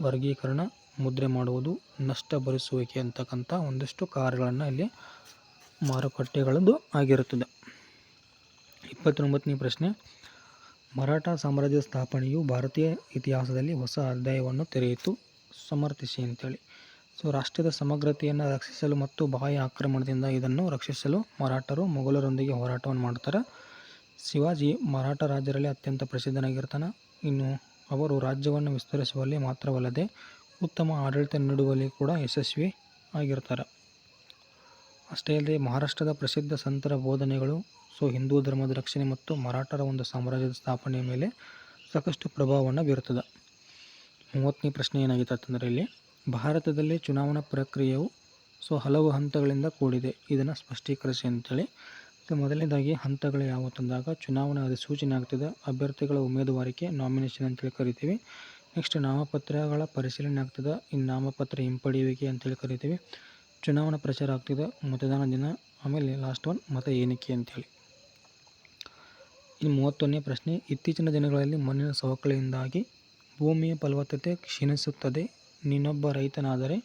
ವರ್ಗೀಕರಣ, ಮುದ್ರೆ ಮಾಡುವುದು, ನಷ್ಟ ಭರಿಸುವಿಕೆ ಅಂತಕ್ಕಂಥ ಒಂದಿಷ್ಟು ಕಾರ್ಯಗಳನ್ನು ಇಲ್ಲಿ ಮಾರುಕಟ್ಟೆಗಳದ್ದು ಆಗಿರುತ್ತದೆ. 29ನೇ ಪ್ರಶ್ನೆ ಮರಾಠ ಸಾಮ್ರಾಜ್ಯದ ಸ್ಥಾಪನೆಯು ಭಾರತೀಯ ಇತಿಹಾಸದಲ್ಲಿ ಹೊಸ ಅಧ್ಯಾಯವನ್ನು ತೆರೆಯಿತು, ಸಮರ್ಥಿಸಿ ಅಂತೇಳಿ. ರಾಷ್ಟ್ರದ ಸಮಗ್ರತೆಯನ್ನು ರಕ್ಷಿಸಲು ಮತ್ತು ಬಾಹ್ಯ ಆಕ್ರಮಣದಿಂದ ಇದನ್ನು ರಕ್ಷಿಸಲು ಮರಾಠರು ಮೊಘಲರೊಂದಿಗೆ ಹೋರಾಟವನ್ನು ಮಾಡ್ತಾರೆ. ಶಿವಾಜಿ ಮರಾಠ ರಾಜ್ಯರಲ್ಲಿ ಅತ್ಯಂತ ಪ್ರಸಿದ್ಧನಾಗಿರ್ತಾನೆ. ಇನ್ನು ಅವರು ರಾಜ್ಯವನ್ನು ವಿಸ್ತರಿಸುವಲ್ಲಿ ಮಾತ್ರವಲ್ಲದೆ ಉತ್ತಮ ಆಡಳಿತ ನೀಡುವಲ್ಲಿ ಕೂಡ ಯಶಸ್ವಿ ಆಗಿರ್ತಾರೆ. ಅಷ್ಟೇ ಅಲ್ಲದೆ ಮಹಾರಾಷ್ಟ್ರದ ಪ್ರಸಿದ್ಧ ಸಂತರ ಬೋಧನೆಗಳು ಹಿಂದೂ ಧರ್ಮದ ರಕ್ಷಣೆ ಮತ್ತು ಮರಾಠರ ಒಂದು ಸಾಮ್ರಾಜ್ಯದ ಸ್ಥಾಪನೆಯ ಮೇಲೆ ಸಾಕಷ್ಟು ಪ್ರಭಾವವನ್ನು ಬೀರುತ್ತದೆ. 30ನೇ ಪ್ರಶ್ನೆ ಏನಾಗಿತ್ತು ಅಂತಂದರೆ ಇಲ್ಲಿ ಭಾರತದಲ್ಲಿ ಚುನಾವಣಾ ಪ್ರಕ್ರಿಯೆಯು ಹಲವು ಹಂತಗಳಿಂದ ಕೂಡಿದೆ, ಇದನ್ನು ಸ್ಪಷ್ಟೀಕರಿಸಿ ಅಂತೇಳಿ. ಮೊದಲನೇದಾಗಿ ಹಂತಗಳು ಯಾವ ತಂದಾಗ ಚುನಾವಣಾ ಅಧಿಸೂಚನೆ ಆಗ್ತದೆ, ಅಭ್ಯರ್ಥಿಗಳ ಉಮೇದುವಾರಿಕೆ ನಾಮಿನೇಷನ್ ಅಂತೇಳಿ ಕರಿತೀವಿ. ನೆಕ್ಸ್ಟ್ ನಾಮಪತ್ರಗಳ ಪರಿಶೀಲನೆ ಆಗ್ತದೆ, ಇನ್ನು ನಾಮಪತ್ರ ಹಿಂಪಡೆಯುವಿಕೆ ಅಂತೇಳಿ ಕರಿತೀವಿ. ಚುನಾವಣಾ ಪ್ರಚಾರ ಆಗ್ತದೆ, ಮತದಾನ ದಿನ, ಆಮೇಲೆ ಲಾಸ್ಟ್ ಒನ್ ಮತ ಎಣಿಕೆ ಅಂತೇಳಿ. ಇನ್ನು 31ನೇ ಪ್ರಶ್ನೆ ಇತ್ತೀಚಿನ ದಿನಗಳಲ್ಲಿ ಮಣ್ಣಿನ ಸವಕಳಿಯಿಂದಾಗಿ ಭೂಮಿಯ ಫಲವತ್ತತೆ ಕ್ಷೀಣಿಸುತ್ತದೆ, ನೀನೊಬ್ಬ ರೈತನಾದರೆ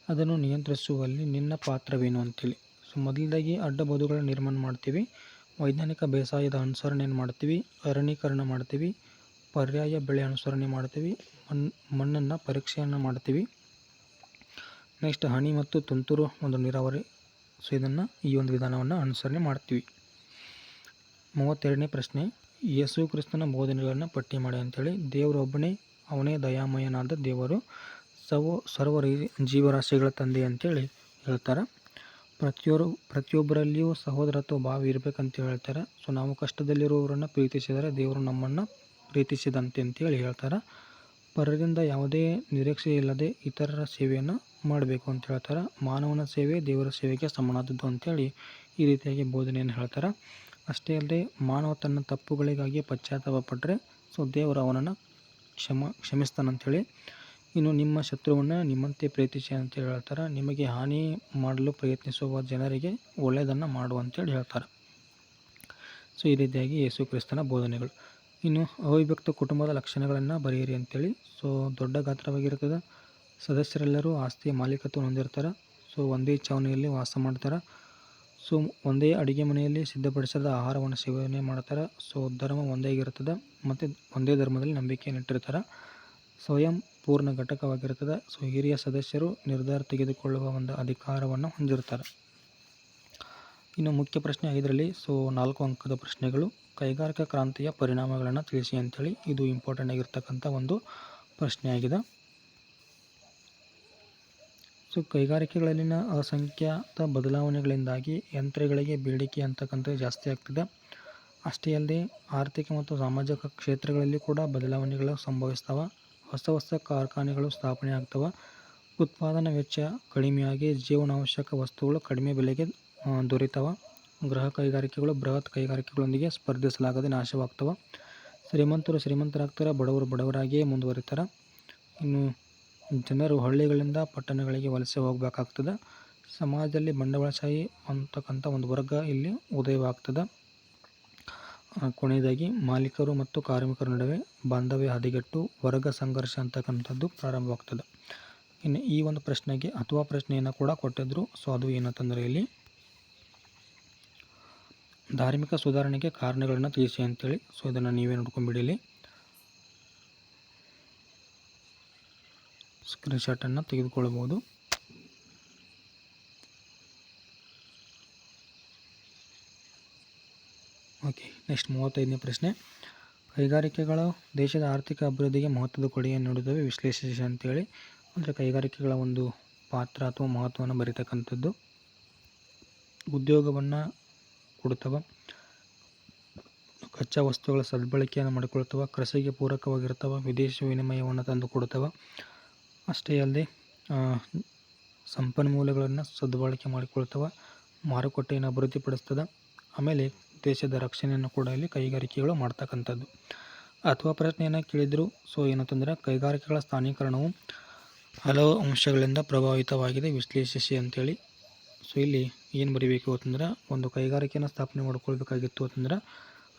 ಅದನ್ನು ನಿಯಂತ್ರಿಸುವಲ್ಲಿ ನಿನ್ನ ಪಾತ್ರವೇನು ಅಂತೇಳಿ. ಮೊದಲದಾಗಿ ಅಡ್ಡಬದುಗಳ ನಿರ್ಮಾಣ ಮಾಡ್ತೀವಿ ವೈಜ್ಞಾನಿಕ ಬೇಸಾಯದ ಅನುಸರಣೆಯನ್ನು ಮಾಡ್ತೀವಿ, ಅರಣ್ಯೀಕರಣ ಮಾಡ್ತೀವಿ, ಪರ್ಯಾಯ ಬೆಳೆ ಅನುಸರಣೆ ಮಾಡ್ತೀವಿ, ಮಣ್ಣನ್ನು ಪರೀಕ್ಷೆಯನ್ನು ಮಾಡ್ತೀವಿ. ನೆಕ್ಸ್ಟ್ ಹನಿ ಮತ್ತು ತುಂತುರು ಒಂದು ನೀರಾವರಿ. ಸೊ ಈ ಒಂದು ವಿಧಾನವನ್ನು ಅನುಸರಣೆ ಮಾಡ್ತೀವಿ. 32ನೇ ಪ್ರಶ್ನೆ, ಯೇಸು ಕ್ರಿಸ್ತನ ಬೋಧನೆಗಳನ್ನು ಪಟ್ಟಿ ಮಾಡಿ ಅಂತೇಳಿ. ದೇವರೊಬ್ಬನೇ, ಅವನೇ ದಯಾಮಯನಾದ ದೇವರು, ಸರ್ವ ಜೀವರಾಶಿಗಳ ತಂದೆ ಅಂತೇಳಿ ಹೇಳ್ತಾರೆ. ಪ್ರತಿಯೊಬ್ಬರಲ್ಲಿಯೂ ಸಹೋದರತ್ವ ಭಾವ ಇರಬೇಕಂತ ಹೇಳ್ತಾರೆ. ಸೊ ನಾವು ಕಷ್ಟದಲ್ಲಿರುವವರನ್ನು ಪ್ರೀತಿಸಿದರೆ ದೇವರು ನಮ್ಮನ್ನು ಪ್ರೀತಿಸಿದಂತೆ ಅಂತೇಳಿ ಹೇಳ್ತಾರೆ. ಪರರಿಂದ ಯಾವುದೇ ನಿರೀಕ್ಷೆ ಇಲ್ಲದೆ ಇತರರ ಸೇವೆಯನ್ನು ಮಾಡಬೇಕು ಅಂತ ಹೇಳ್ತಾರೆ. ಮಾನವನ ಸೇವೆ ದೇವರ ಸೇವೆಗೆ ಸಮಾನವಾದದ್ದು ಅಂತೇಳಿ ಈ ರೀತಿಯಾಗಿ ಬೋಧನೆಯನ್ನು ಹೇಳ್ತಾರೆ. ಅಷ್ಟೇ ಅಲ್ಲದೆ ಮಾನವ ತನ್ನ ತಪ್ಪುಗಳಿಗಾಗಿ ಪಶ್ಚಾತ್ತಾಪ ಪಟ್ಟರೆ ಸೊ ದೇವರು ಅವನನ್ನು ಕ್ಷಮಿಸ್ತಾನಂತೇಳಿ. ಇನ್ನು ನಿಮ್ಮ ಶತ್ರುವನ್ನು ನಿಮ್ಮಂತೆ ಪ್ರೀತಿಸಿ ಅಂತೇಳಿ ಹೇಳ್ತಾರೆ. ನಿಮಗೆ ಹಾನಿ ಮಾಡಲು ಪ್ರಯತ್ನಿಸುವ ಜನರಿಗೆ ಒಳ್ಳೆಯದನ್ನು ಮಾಡು ಅಂತೇಳಿ ಹೇಳ್ತಾರೆ. ಸೊ ಈ ರೀತಿಯಾಗಿ ಯೇಸು ಕ್ರಿಸ್ತನ ಬೋಧನೆಗಳು. ಇನ್ನು ಅವಿಭಕ್ತ ಕುಟುಂಬದ ಲಕ್ಷಣಗಳನ್ನು ಬರೆಯಿರಿ ಅಂತೇಳಿ. ಸೊ ದೊಡ್ಡ ಗಾತ್ರವಾಗಿರ್ತದೆ. ಸದಸ್ಯರೆಲ್ಲರೂ ಆಸ್ತಿಯ ಮಾಲೀಕತ್ವ ಹೊಂದಿರ್ತಾರೆ. ಸೊ ಒಂದೇ ಛಾವಣಿಯಲ್ಲಿ ವಾಸ ಮಾಡ್ತಾರೆ. ಸೊ ಒಂದೇ ಅಡುಗೆ ಮನೆಯಲ್ಲಿ ಸಿದ್ಧಪಡಿಸಿದ ಆಹಾರವನ್ನು ಸೇವನೆ ಮಾಡ್ತಾರೆ. ಸೊ ಧರ್ಮ ಒಂದೇ ಆಗಿರ್ತದೆ ಮತ್ತು ಒಂದೇ ಧರ್ಮದಲ್ಲಿ ನಂಬಿಕೆಯನ್ನು ಇಟ್ಟಿರ್ತಾರೆ. ಸ್ವಯಂ ಪೂರ್ಣ ಘಟಕವಾಗಿರ್ತದೆ. ಸೊ ಹಿರಿಯ ಸದಸ್ಯರು ನಿರ್ಧಾರ ತೆಗೆದುಕೊಳ್ಳುವ ಒಂದು ಅಧಿಕಾರವನ್ನು ಹೊಂದಿರ್ತಾರೆ. ಇನ್ನು ಮುಖ್ಯ ಪ್ರಶ್ನೆ 5ರಲ್ಲಿ ಸೊ 4 ಅಂಕದ ಪ್ರಶ್ನೆಗಳು. ಕೈಗಾರಿಕಾ ಕ್ರಾಂತಿಯ ಪರಿಣಾಮಗಳನ್ನು ತಿಳಿಸಿ ಅಂತೇಳಿ. ಇದು ಇಂಪಾರ್ಟೆಂಟ್ ಆಗಿರ್ತಕ್ಕಂಥ ಒಂದು ಪ್ರಶ್ನೆಯಾಗಿದೆ. ಸೊ ಕೈಗಾರಿಕೆಗಳಲ್ಲಿನ ಅಸಂಖ್ಯಾತ ಬದಲಾವಣೆಗಳಿಂದಾಗಿ ಯಂತ್ರಗಳಿಗೆ ಬೇಡಿಕೆ ಅಂತಕ್ಕಂಥದ್ದು ಜಾಸ್ತಿ ಆಗ್ತದೆ. ಅಷ್ಟೇ ಅಲ್ಲದೆ ಆರ್ಥಿಕ ಮತ್ತು ಸಾಮಾಜಿಕ ಕ್ಷೇತ್ರಗಳಲ್ಲಿ ಕೂಡ ಬದಲಾವಣೆಗಳು ಸಂಭವಿಸ್ತವೆ. ಹೊಸ ಕಾರ್ಖಾನೆಗಳು ಸ್ಥಾಪನೆ ಆಗ್ತವೆ. ಉತ್ಪಾದನಾ ವೆಚ್ಚ ಕಡಿಮೆಯಾಗಿ ಜೀವನಾವಶ್ಯಕ ವಸ್ತುಗಳು ಕಡಿಮೆ ಬೆಲೆಗೆ ದೊರೀತವೆ. ಗೃಹ ಕೈಗಾರಿಕೆಗಳು ಬೃಹತ್ ಕೈಗಾರಿಕೆಗಳೊಂದಿಗೆ ಸ್ಪರ್ಧಿಸಲಾಗದೆ ನಾಶವಾಗ್ತವೆ. ಶ್ರೀಮಂತರು ಶ್ರೀಮಂತರಾಗ್ತಾರೆ, ಬಡವರು ಬಡವರಾಗಿಯೇ ಮುಂದುವರಿತಾರೆ. ಇನ್ನು ಜನರು ಹಳ್ಳಿಗಳಿಂದ ಪಟ್ಟಣಗಳಿಗೆ ವಲಸೆ ಹೋಗಬೇಕಾಗ್ತದೆ. ಸಮಾಜದಲ್ಲಿ ಬಂಡವಾಳಶಾಹಿ ಅಂತಕ್ಕಂಥ ಒಂದು ವರ್ಗ ಇಲ್ಲಿ ಉದಯವಾಗ್ತದೆ. ಕೊನೆಯದಾಗಿ ಮಾಲೀಕರು ಮತ್ತು ಕಾರ್ಮಿಕರ ನಡುವೆ ಬಾಂಧವ್ಯ ಹದಗೆಟ್ಟು ವರ್ಗ ಸಂಘರ್ಷ ಅಂತಕ್ಕಂಥದ್ದು ಪ್ರಾರಂಭವಾಗ್ತದೆ. ಇನ್ನು ಈ ಒಂದು ಪ್ರಶ್ನೆಗೆ ಅಥವಾ ಪ್ರಶ್ನೆಯನ್ನು ಕೂಡ ಕೊಟ್ಟಿದ್ರು. ಸೊ ಅದು ಏನಂತಂದರೆ ಇಲ್ಲಿ ಧಾರ್ಮಿಕ ಸುಧಾರಣೆಗೆ ಕಾರಣಗಳನ್ನು ತಿಳಿಸಿ ಅಂತೇಳಿ. ಸೊ ಇದನ್ನು ನೀವೇ ನೋಡ್ಕೊಂಡ್ಬಿಡಿ. ಸ್ಕ್ರೀನ್ಶಾಟನ್ನು ತೆಗೆದುಕೊಳ್ಳಬಹುದು. ಓಕೆ, ನೆಕ್ಸ್ಟ್ 35ನೇ ಪ್ರಶ್ನೆ. ಕೈಗಾರಿಕೆಗಳು ದೇಶದ ಆರ್ಥಿಕ ಅಭಿವೃದ್ಧಿಗೆ ಮಹತ್ವದ ಕೊಡುಗೆಯನ್ನು ನೀಡುತ್ತವೆ, ವಿಶ್ಲೇಷಿಸಿ ಅಂತೇಳಿ. ಅಂದರೆ ಕೈಗಾರಿಕೆಗಳ ಒಂದು ಪಾತ್ರ ಅಥವಾ ಮಹತ್ವವನ್ನು ಬರೀತಕ್ಕಂಥದ್ದು. ಉದ್ಯೋಗವನ್ನು ಕೊಡುತ್ತವೆ, ಕಚ್ಚಾ ವಸ್ತುಗಳ ಸದ್ಬಳಕೆಯನ್ನು ಮಾಡಿಕೊಳ್ತವೆ, ಕೃಷಿಗೆ ಪೂರಕವಾಗಿರ್ತವೆ, ವಿದೇಶಿ ವಿನಿಮಯವನ್ನು ತಂದು ಕೊಡುತ್ತವೆ. ಅಷ್ಟೇ ಅಲ್ಲದೆ ಸಂಪನ್ಮೂಲಗಳನ್ನು ಸದ್ಬಳಕೆ ಮಾಡಿಕೊಳ್ತವೆ, ಮಾರುಕಟ್ಟೆಯನ್ನು ಅಭಿವೃದ್ಧಿಪಡಿಸ್ತದೆ. ಆಮೇಲೆ ದೇಶದ ರಕ್ಷಣೆಯನ್ನು ಕೂಡ ಇಲ್ಲಿ ಕೈಗಾರಿಕೆಗಳು ಮಾಡ್ತಕ್ಕಂಥದ್ದು. ಅಥವಾ ಪ್ರಶ್ನೆಯನ್ನು ಕೇಳಿದರು. ಸೊ ಏನಂತಂದರೆ ಕೈಗಾರಿಕೆಗಳ ಸ್ಥಾನೀಕರಣವು ಹಲವು ಅಂಶಗಳಿಂದ ಪ್ರಭಾವಿತವಾಗಿದೆ, ವಿಶ್ಲೇಷಿಸಿ ಅಂತೇಳಿ. ಸೊ ಇಲ್ಲಿ ಏನು ಬರೀಬೇಕು ಅಂತಂದ್ರೆ, ಒಂದು ಕೈಗಾರಿಕೆಯನ್ನು ಸ್ಥಾಪನೆ ಮಾಡ್ಕೊಳ್ಬೇಕಾಗಿತ್ತು ಅಂತಂದ್ರೆ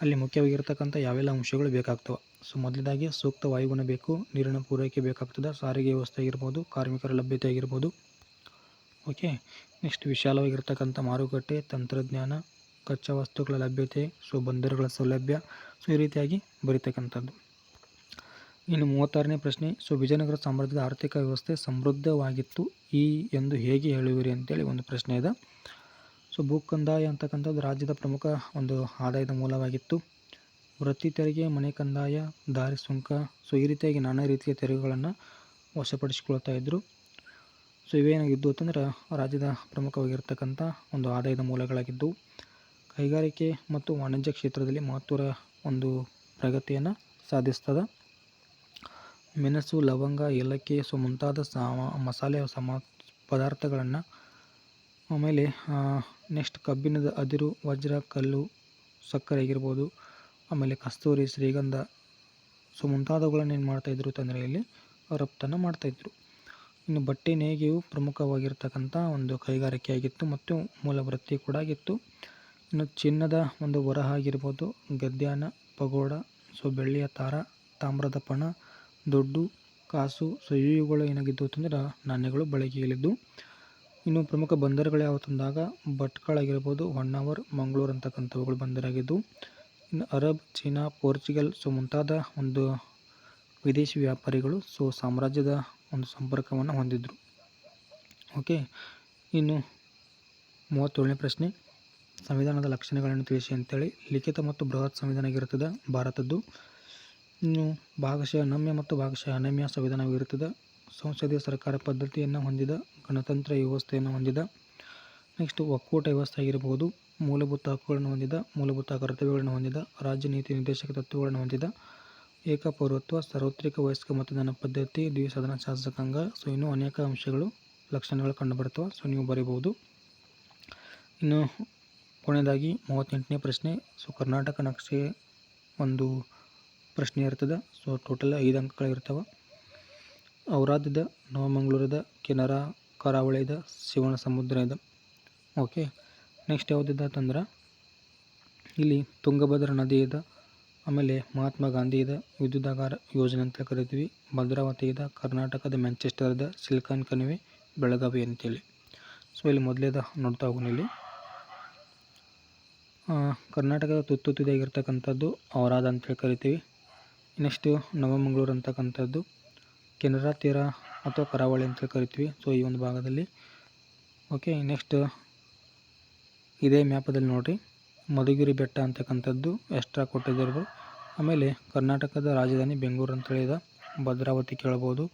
ಅಲ್ಲಿ ಮುಖ್ಯವಾಗಿರ್ತಕ್ಕಂಥ ಯಾವೆಲ್ಲ ಅಂಶಗಳು ಬೇಕಾಗ್ತವೆ. ಸೊ ಮೊದಲದಾಗಿ ಸೂಕ್ತ ವಾಯುಗುಣ ಬೇಕು, ನೀರಿನ ಪೂರೈಕೆ ಬೇಕಾಗ್ತದೆ, ಸಾರಿಗೆ ವ್ಯವಸ್ಥೆ ಆಗಿರ್ಬೋದು, ಕಾರ್ಮಿಕರ ಲಭ್ಯತೆ ಆಗಿರ್ಬೋದು. ಓಕೆ, ನೆಕ್ಸ್ಟ್ ವಿಶಾಲವಾಗಿರ್ತಕ್ಕಂಥ ಮಾರುಕಟ್ಟೆ, ತಂತ್ರಜ್ಞಾನ, ಕಚ್ಚಾ ವಸ್ತುಗಳ ಲಭ್ಯತೆ, ಸೊ ಬಂದರುಗಳ ಸೌಲಭ್ಯ. ಸೊ ಈ ರೀತಿಯಾಗಿ ಬರೀತಕ್ಕಂಥದ್ದು. ಇನ್ನು 36ನೇ ಪ್ರಶ್ನೆ. ಸೊ ವಿಜಯನಗರ ಸಾಮ್ರಾಜ್ಯದ ಆರ್ಥಿಕ ವ್ಯವಸ್ಥೆ ಸಮೃದ್ಧವಾಗಿತ್ತು ಎಂದು ಹೇಗೆ ಹೇಳುವಿರಿ ಅಂತೇಳಿ ಒಂದು ಪ್ರಶ್ನೆ ಇದೆ. ಸೊ ಭೂಕಂದಾಯ ಅಂತಕ್ಕಂಥದ್ದು ರಾಜ್ಯದ ಪ್ರಮುಖ ಒಂದು ಆದಾಯದ ಮೂಲವಾಗಿತ್ತು. ವೃತ್ತಿ ತೆರಿಗೆ, ಮನೆ ಕಂದಾಯ, ದಾರಿ ಸುಂಕ, ಸೊ ಈ ರೀತಿಯಾಗಿ ನಾನಾ ರೀತಿಯ ತೆರಿಗೆಗಳನ್ನು ವಶಪಡಿಸಿಕೊಳ್ತಾ ಇದ್ದರು. ಸೊ ಇವೇನಾಗಿದ್ದು ಅಂತಂದ್ರೆ ರಾಜ್ಯದ ಪ್ರಮುಖವಾಗಿರ್ತಕ್ಕಂಥ ಒಂದು ಆದಾಯದ ಮೂಲಗಳಾಗಿದ್ದವು. ಕೈಗಾರಿಕೆ ಮತ್ತು ವಾಣಿಜ್ಯ ಕ್ಷೇತ್ರದಲ್ಲಿ ಮಹತ್ವದ ಒಂದು ಪ್ರಗತಿಯನ್ನು ಸಾಧಿಸ್ತದೆ. ಮೆಣಸು, ಲವಂಗ, ಏಲಕ್ಕಿ, ಸೊ ಮುಂತಾದ ಮಸಾಲೆ ಪದಾರ್ಥಗಳನ್ನು, ಆಮೇಲೆ ನೆಕ್ಸ್ಟ್ ಕಬ್ಬಿಣದ ಅದಿರು, ವಜ್ರ, ಕಲ್ಲು, ಸಕ್ಕರೆ ಆಗಿರ್ಬೋದು, ಆಮೇಲೆ ಕಸ್ತೂರಿ, ಶ್ರೀಗಂಧ, ಸೊ ಮುಂತಾದವುಗಳನ್ನು ಏನು ಮಾಡ್ತಾಯಿದ್ರು ಅಂತಂದರೆ ಇಲ್ಲಿ ರಫ್ತನ್ನು ಮಾಡ್ತಾಯಿದ್ರು. ಇನ್ನು ಬಟ್ಟೆ ನೇಯ್ಗೆಯು ಪ್ರಮುಖವಾಗಿರ್ತಕ್ಕಂಥ ಒಂದು ಕೈಗಾರಿಕೆಯಾಗಿತ್ತು ಮತ್ತು ಮೂಲ ವೃತ್ತಿ ಕೂಡ ಆಗಿತ್ತು. ಇನ್ನು ಚಿನ್ನದ ಒಂದು ವರಹ ಆಗಿರ್ಬೋದು, ಗದ್ಯಾನ, ಪಗೋಡ, ಸೊ ಬೆಳ್ಳಿಯ ತಾರ, ತಾಮ್ರದ ಪಣ, ದುಡ್ಡು, ಕಾಸು, ಸೊ ಇವುಗಳು ಏನಾಗಿದ್ದು ಅಂತಂದ್ರೆ ನಾಣ್ಯಗಳು ಬಳಕೆಯಲ್ಲಿದ್ದು. ಇನ್ನು ಪ್ರಮುಖ ಬಂದರುಗಳು ಯಾವತ್ತಂದಾಗ ಭಟ್ಕಳ ಆಗಿರ್ಬೋದು, ಹೊನ್ನಾವರ್, ಮಂಗಳೂರು ಅಂತಕ್ಕಂಥವುಗಳು ಬಂದರಾಗಿದ್ದು, ಇನ್ನು ಅರಬ್, ಚೀನಾ, ಪೋರ್ಚುಗಲ್ ಮುಂತಾದ ಒಂದು ವಿದೇಶಿ ವ್ಯಾಪಾರಿಗಳು ಸಾಮ್ರಾಜ್ಯದ ಒಂದು ಸಂಪರ್ಕವನ್ನು ಹೊಂದಿದ್ರು. ಓಕೆ, ಇನ್ನು 37ನೇ ಪ್ರಶ್ನೆ, ಸಂವಿಧಾನದ ಲಕ್ಷಣಗಳನ್ನು ತಿಳಿಸಿ ಅಂತೇಳಿ. ಲಿಖಿತ ಮತ್ತು ಬೃಹತ್ ಸಂವಿಧಾನ ಆಗಿರುತ್ತದೆ ಭಾರತದ್ದು. ಇನ್ನು ಭಾಗಶಃ ನಮ್ಯ ಮತ್ತು ಭಾಗಶಃ ಅನಮ್ಯ ಸಂವಿಧಾನವಿರುತ್ತದೆ. ಸಂಸದೀಯ ಸರ್ಕಾರ ಪದ್ಧತಿಯನ್ನು ಹೊಂದಿದ, ಗಣತಂತ್ರ ವ್ಯವಸ್ಥೆಯನ್ನು ಹೊಂದಿದ. ನೆಕ್ಸ್ಟ್ ಒಕ್ಕೂಟ ವ್ಯವಸ್ಥೆ ಆಗಿರಬಹುದು, ಮೂಲಭೂತ ಹಕ್ಕುಗಳನ್ನು ಹೊಂದಿದ, ಮೂಲಭೂತ ಕರ್ತವ್ಯಗಳನ್ನು ಹೊಂದಿದ, ರಾಜ್ಯ ನೀತಿ ನಿರ್ದೇಶಕ ತತ್ವಗಳನ್ನು ಹೊಂದಿದ, ಏಕಪೌರತ್ವ, ಸಾರ್ವತ್ರಿಕ ವಯಸ್ಕ ಮತದಾನ ಪದ್ಧತಿ, ದ್ವಿಸದನ ಶಾಸಕಾಂಗ. ಇನ್ನೂ ಅನೇಕ ಅಂಶಗಳು, ಲಕ್ಷಣಗಳು ಕಂಡುಬರ್ತವೆ. ನೀವು ಬರೀಬಹುದು. ಇನ್ನು ಕೊನೆಯದಾಗಿ 38ನೇ ಪ್ರಶ್ನೆ. ಕರ್ನಾಟಕ ನಕ್ಷೆ ಒಂದು ಪ್ರಶ್ನೆ ಇರ್ತದೆ. ಟೋಟಲ್ 5 ಅಂಕಗಳಿರ್ತವೆ. ಔರಾದದ, ನವಮಂಗಳೂರದ, ಕೆನರಾ, ಕರಾವಳಿದ, ಶಿವನ ಸಮುದ್ರ ಇದೆ. ಓಕೆ, ನೆಕ್ಸ್ಟ್ ಯಾವುದಿದೆ ಅಂತಂದ್ರೆ ಇಲ್ಲಿ ತುಂಗಭದ್ರಾ ನದಿ ಇದೆ, ಆಮೇಲೆ ಮಹಾತ್ಮ ಗಾಂಧಿ ಇದೆ, ವಿದ್ಯುದಾಗಾರ ಯೋಜನೆ ಅಂತ ಕರಿತೀವಿ, ಭದ್ರಾವತಿ ಇದೆ, ಕರ್ನಾಟಕದ ಮ್ಯಾಂಚೆಸ್ಟರ್ ಇದೆ, ಸಿಲಿಕಾನ್ ಕಣಿವೆ ಬೆಳಗಾವಿ ಅಂತೇಳಿ. ಇಲ್ಲಿ ಮೊದಲೇದ ನೋಡ್ತಾ ಹೋಗೋಣ. ಇಲ್ಲಿ ಕರ್ನಾಟಕದ ತುತ್ತುದಿಯಾಗಿರ್ತಕ್ಕಂಥದ್ದು ಔರಾದ ಅಂತೇಳಿ ಕರಿತೀವಿ. ನೆಕ್ಸ್ಟು ನವಮಂಗಳೂರು ಅಂತಕ್ಕಂಥದ್ದು ಕೆನರಾ ತೀರ ಅಥವಾ ಕರಾವಳಿ ಅಂತೇಳಿ ಕರಿತೀವಿ. ಈ ಒಂದು ಭಾಗದಲ್ಲಿ. ಓಕೆ, ನೆಕ್ಸ್ಟ್ ಇದೇ ಮ್ಯಾಪದಲ್ಲಿ ನೋಡಿರಿ, ಮಧುಗಿರಿ ಬೆಟ್ಟ ಅಂತಕ್ಕಂಥದ್ದು ಎಕ್ಸ್ಟ್ರಾ ಕೊಟ್ಟಿದ್ದಾರೆ. ಆಮೇಲೆ ಕರ್ನಾಟಕದ ರಾಜಧಾನಿ ಬೆಂಗಳೂರು ಅಂತೇಳಿ ಇದೆ. ಭದ್ರಾವತಿ ಕೇಳ್ಬೋದು,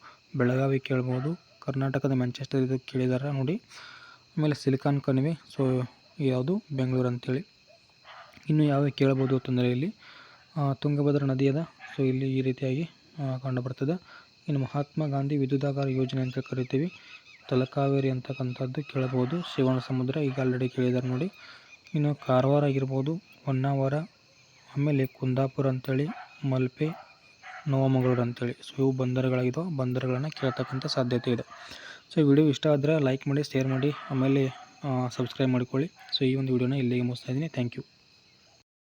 ಬೆಳಗಾವಿ ಕೇಳ್ಬೋದು, ಕರ್ನಾಟಕದ ಮ್ಯಾಂಚೆಸ್ಟರ್ ಇದು ಕೇಳಿದ್ದಾರೆ ನೋಡಿ. ಆಮೇಲೆ ಸಿಲಿಕಾನ್ ಕಣಿವೆ, ಯಾವುದು ಬೆಂಗಳೂರು ಅಂತೇಳಿ. ಇನ್ನು ಯಾವ ಕೇಳ್ಬೋದು ಅಂತಂದರೆ ಇಲ್ಲಿ ತುಂಗಭದ್ರಾ ನದಿ ಅದ. ಇಲ್ಲಿ ಈ ರೀತಿಯಾಗಿ ಕಂಡುಬರ್ತದೆ. ಇನ್ನು ಮಹಾತ್ಮ ಗಾಂಧಿ ವಿದ್ಯುದಾಗಾರ ಯೋಜನೆ ಅಂತ ಕರಿತೀವಿ. ತಲಕಾವೇರಿ ಅಂತಕ್ಕಂಥದ್ದು ಕೇಳಬಹುದು. ಶಿವನ ಸಮುದ್ರ ಈಗ ಆಲ್ರೆಡಿ ಕೇಳಿದ್ದಾರೆ ನೋಡಿ. ಇನ್ನು ಕಾರವಾರ ಆಗಿರ್ಬೋದು, ಹೊನ್ನಾವರ, ಆಮೇಲೆ ಕುಂದಾಪುರ ಅಂತೇಳಿ, ಮಲ್ಪೆ, ನವಮಂಗಳೂರು ಅಂತೇಳಿ. ಇವು ಬಂದರುಗಳಾಗಿದ್ದಾವೆ. ಬಂದರುಗಳನ್ನು ಕೇಳ್ತಕ್ಕಂಥ ಸಾಧ್ಯತೆ ಇದೆ. ಈ ವಿಡಿಯೋ ಇಷ್ಟ ಆದರೆ ಲೈಕ್ ಮಾಡಿ, ಶೇರ್ ಮಾಡಿ, ಆಮೇಲೆ ಸಬ್ಸ್ಕ್ರೈಬ್ ಮಾಡಿಕೊಳ್ಳಿ. ಈ ಒಂದು ವಿಡಿಯೋನ ಇಲ್ಲಿಗೆ ಮುಗಿಸ್ತಾ ಇದ್ದೀನಿ. Thank you.